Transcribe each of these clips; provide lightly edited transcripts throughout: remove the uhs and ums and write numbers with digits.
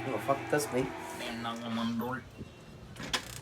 Who the fuck this be? Damn, knock on my door.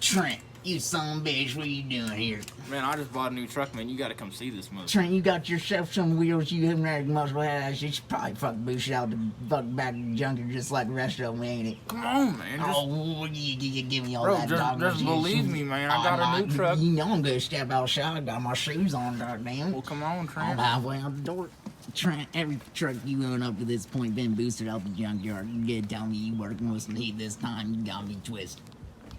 Trent, you son of a bitch, what are you doing here? Man, I just bought a new truck, man. You gotta come see this mother. Trent, you got yourself some wheels you haven't had muscle ass. You should probably fuck boost out the fuck back of the junker just like the rest of them, ain't it? Come on, man. Oh, you give me all Bro, that just believe me, man. I got a new truck. You know I'm gonna step outside. I got my shoes on, goddamn. Well, come on, Trent. I'm halfway out the door. Trent, every truck you own up to this point been boosted out the junkyard. You gotta tell me you working with some heat this time. You got me twisted.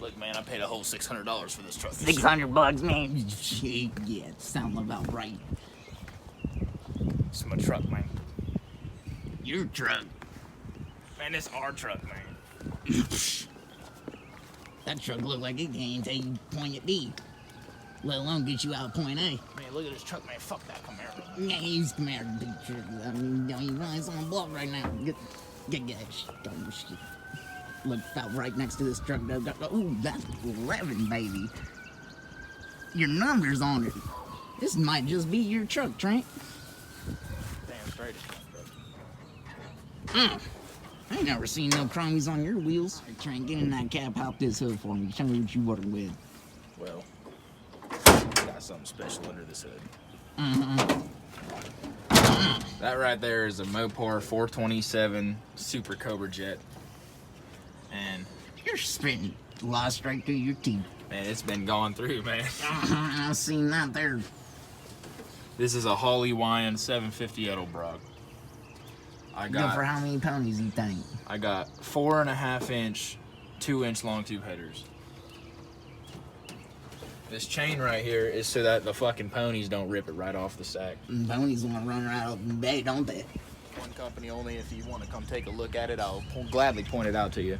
Look, man, I paid a whole $600 for this truck. $600, man. Shit, yeah, sounds about right. It's my truck, man. Your truck. Man, it's our truck, man. That truck look like it can't take you point at B, let alone get you out point A. Man, look at this truck, man. Fuck that Camaro. Yeah, use Camaro picture. I mean, don't even realize on the block right now. Get don't shit. Look about right next to this truck. Ooh, that's 11, baby. Your number's on it. This might just be your truck, Trent. Damn straight it's my truck. I ain't never seen no chromies on your wheels. Trent, get in that cab, hop this hood for me. Show me what you working with. Well, got something special under this hood. That right there is a Mopar 427 Super Cobra Jet. And You're spitting lies straight through your teeth. man, it's been gone through, man. I've seen that there. This is a Holly Wyan 750 Edelbrock. Good for how many ponies you think? I got 4.5 inch, 2-inch long tube headers. This chain right here is so that the fucking ponies don't rip it right off the sack. Ponies want to run right out the bay, don't they? One company only. If you want to come take a look at it, I'll gladly point it out to you.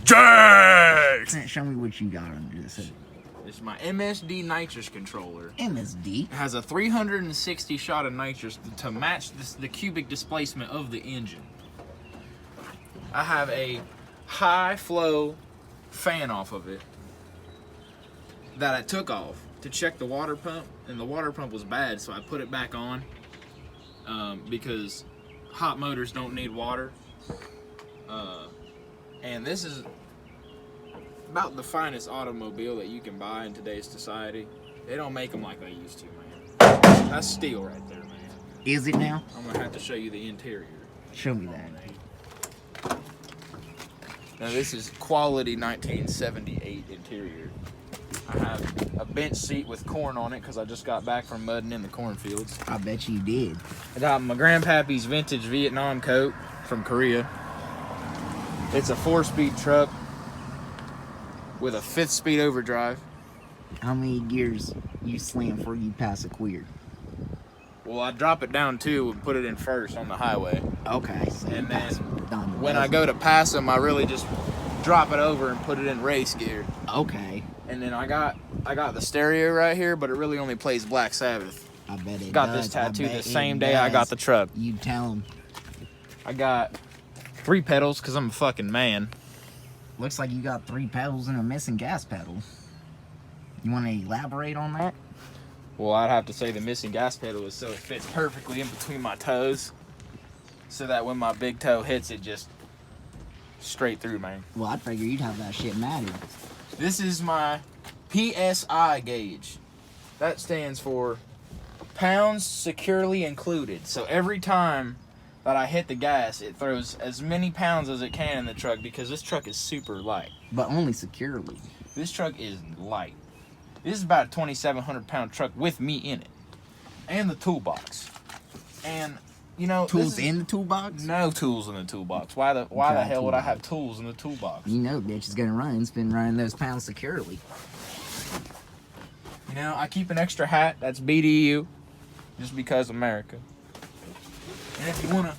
Jay! Show me what you got under this hood. This is my MSD nitrous controller. MSD? It has a 360 shot of nitrous to match the cubic displacement of the engine. I have a high flow fan off of it that I took off to check the water pump, and the water pump was bad, so I put it back on because hot motors don't need water. And this is about the finest automobile that you can buy in today's society. They don't make them like they used to, man. That's steel right there, man. Is it now? I'm gonna have to show you the interior. Show me that. Now this is quality 1978 interior. I have a bench seat with corn on it because I just got back from mudding in the cornfields. I bet you did. I got my grandpappy's vintage Vietnam coat from Korea. It's a 4-speed truck with a 5th-speed overdrive. How many gears you slam before you pass a queer? Well, I drop it down 2 and put it in first on the highway. Okay, so And then done. when I go to pass them, I really just drop it over and put it in race gear. Okay. And then I got the stereo right here, but it really only plays Black Sabbath. I bet it Got does. this tattoo I bet the same it day I got does. the truck. You tell him. I got 3 pedals because I'm a fucking man. Looks like you got 3 pedals and a missing gas pedal. You want to elaborate on that? Well, I'd have to say the missing gas pedal is so it fits perfectly in between my toes, so that when my big toe hits it, just straight through, man. Well, I figure you'd have that shit matted. This is my PSI gauge. That stands for pounds securely included. So every time that I hit the gas, it throws as many pounds as it can in the truck because this truck is super light. But only securely. This truck is light. This is about a 2,700 pound truck with me in it. And the toolbox. And, you know... Tools in the toolbox? No tools in the toolbox. Why the hell would I have tools in the toolbox? You know bitch is gonna run. It's been running those pounds securely. You know, I keep an extra hat. That's BDU. Just because America. And if you want to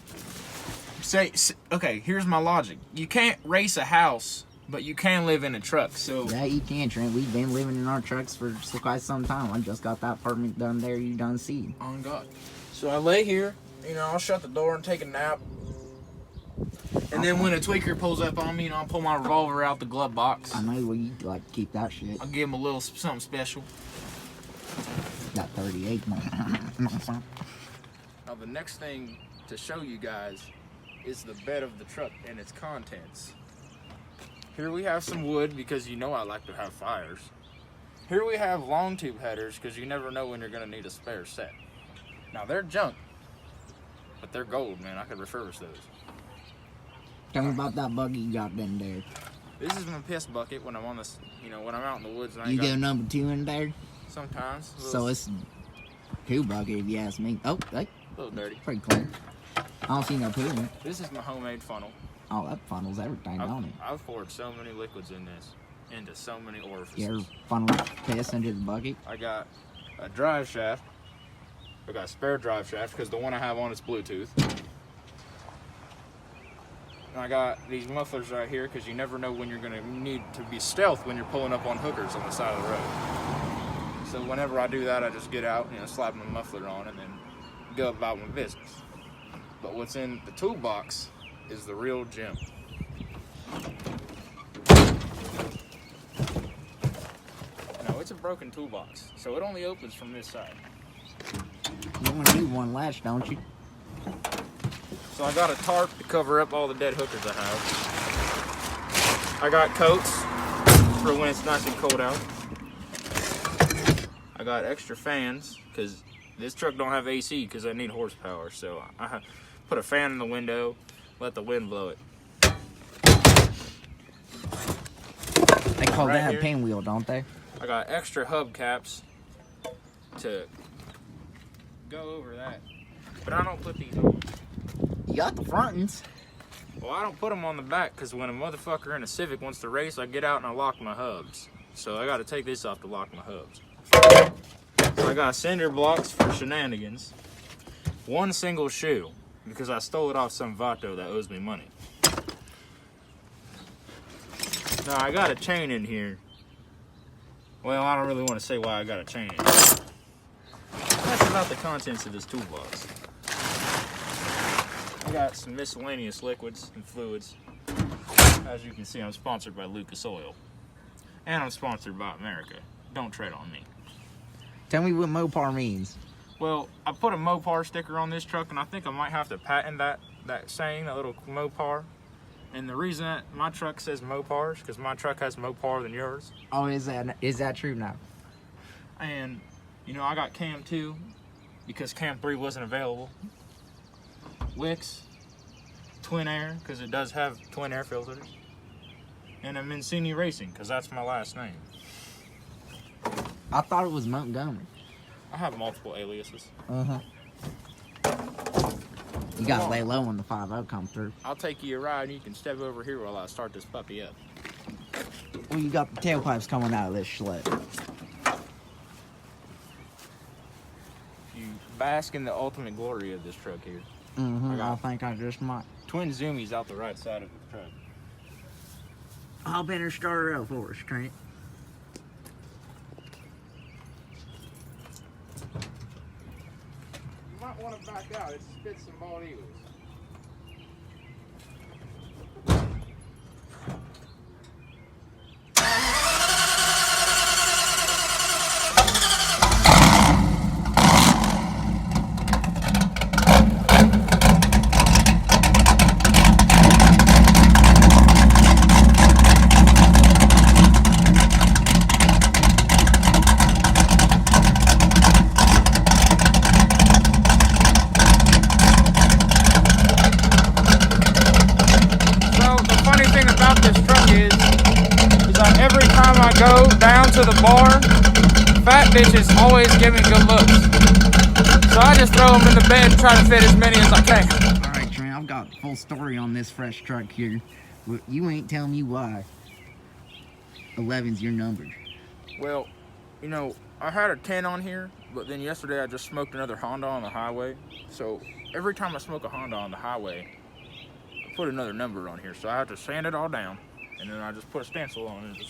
say... Okay, here's my logic. You can't race a house... But you can live in a truck, so... Yeah, you can, Trent. We've been living in our trucks for quite some time. I just got that permit done there. You done see. On God. So I lay here, you know, I'll shut the door and take a nap. And then when a tweaker pulls up on me, you know, I'll pull my revolver out the glove box. I know where you like to keep that shit. I'll give him a little something special. Got 38 more. Now the next thing to show you guys is the bed of the truck and its contents. Here we have some wood because you know I like to have fires. Here we have long tube headers because you never know when you're going to need a spare set. Now they're junk, but they're gold, man. I could refurbish those. Tell me about that bucket you got in there. This is my piss bucket when I'm on this, when I'm out in the woods. And I You ain't go number 2 in there? got, sometimes. So it's 2 bucket if you ask me. Oh, hey, a little dirty. pretty clean. I don't see no poo in it. This is my homemade funnel. Oh, that funnels everything, don't it? I've poured so many liquids in this, into so many orifices. You ever funnel piss into the bucket? I got a drive shaft. I got a spare drive shaft because the one I have on is Bluetooth. And I got these mufflers right here because you never know when you're going to need to be stealth when you're pulling up on hookers on the side of the road. So whenever I do that, I just get out, slap my muffler on and then go about my business. But what's in the toolbox is the real gem. No, it's a broken toolbox, so it only opens from this side. You want to do one latch, don't you? So I got a tarp to cover up all the dead hookers I have. I got coats for when it's nice and cold out. I got extra fans because this truck don't have AC because I need horsepower. So I put a fan in the window, let the wind blow it. They call Right that here. a pinwheel, don't they? I got extra hubcaps to go over that, but I don't put these on. You got the frontings. Well, I don't put them on the back because when a motherfucker in a Civic wants to race, I get out and I lock my hubs. So I got to take this off to lock my hubs. So I got cinder blocks for shenanigans. One single shoe because I stole it off some vato that owes me money. Now I got a chain in here. Well, I don't really want to say why I got a chain in here. That's about the contents of this toolbox. I got some miscellaneous liquids and fluids. As you can see, I'm sponsored by Lucas Oil. And I'm sponsored by America. Don't tread on me. Tell me what Mopar means. Well, I put a Mopar sticker on this truck, and I think I might have to patent that saying, that little Mopar. And the reason that my truck says Mopar is because my truck has Mopar than yours. Oh, is that true now? And, I got Cam 2 because Cam 3 wasn't available. Wicks, Twin Air, because it does have twin air filters. And I'm Mancini Racing, because that's my last name. I thought it was Montgomery. I have multiple aliases. Uh-huh. You gotta lay low when the 5.0 come through. I'll take you a ride, and you can step over here while I start this puppy up. Well, you got the tailpipes coming out of this sled. You bask in the ultimate glory of this truck here. Mm-hmm. I think I just might. Twin zoomies out the right side of the truck. Hop in and start her up for us, Trent. You might want to back out. It spits some bald eagles. Every time I go down to the bar, fat bitches always give me good looks. So I just throw them in the bed and try to fit as many as I can. Alright, Trent, I've got the full story on this fresh truck here. You ain't telling me why 11's your number. Well, I had a 10 on here, but then yesterday I just smoked another Honda on the highway. So every time I smoke a Honda on the highway, I put another number on here. So I have to sand it all down. And then I just put a stencil on it.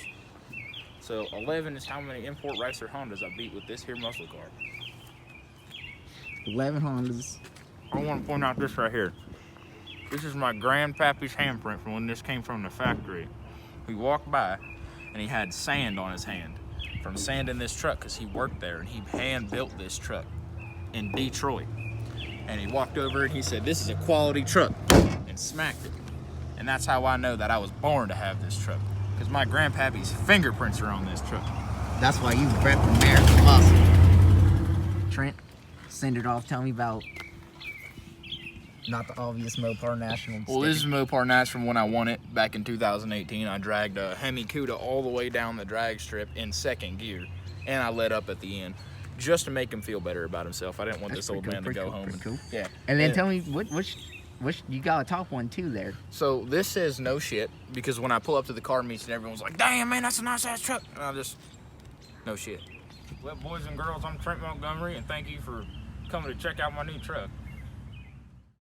So 11 is how many import racer Hondas I beat with this here muscle car. 11 Hondas. I want to point out this right here. This is my grandpappy's handprint from when this came from the factory. We walked by and he had sand on his hand. from sanding this truck because he worked there and he hand built this truck in Detroit. And he walked over and he said, "This is a quality truck," and smacked it. And that's how I know that I was born to have this truck, because my grandpappy's fingerprints are on this truck. That's why you rep American muscle. Trent, send it off. Tell me about not the obvious Mopar National. Well, this is Mopar Nats from when I won it back in 2018. I dragged a Hemi Cuda all the way down the drag strip in second gear, and I let up at the end just to make him feel better about himself. I didn't want this old man to go home. Cool. Yeah. And then tell me which you got a top one too there. So this says no shit, because when I pull up to the car meets and everyone's like, "Damn man, that's a nice ass truck," and I just, no shit. Well, boys and girls, I'm Trent Montgomery, and thank you for coming to check out my new truck.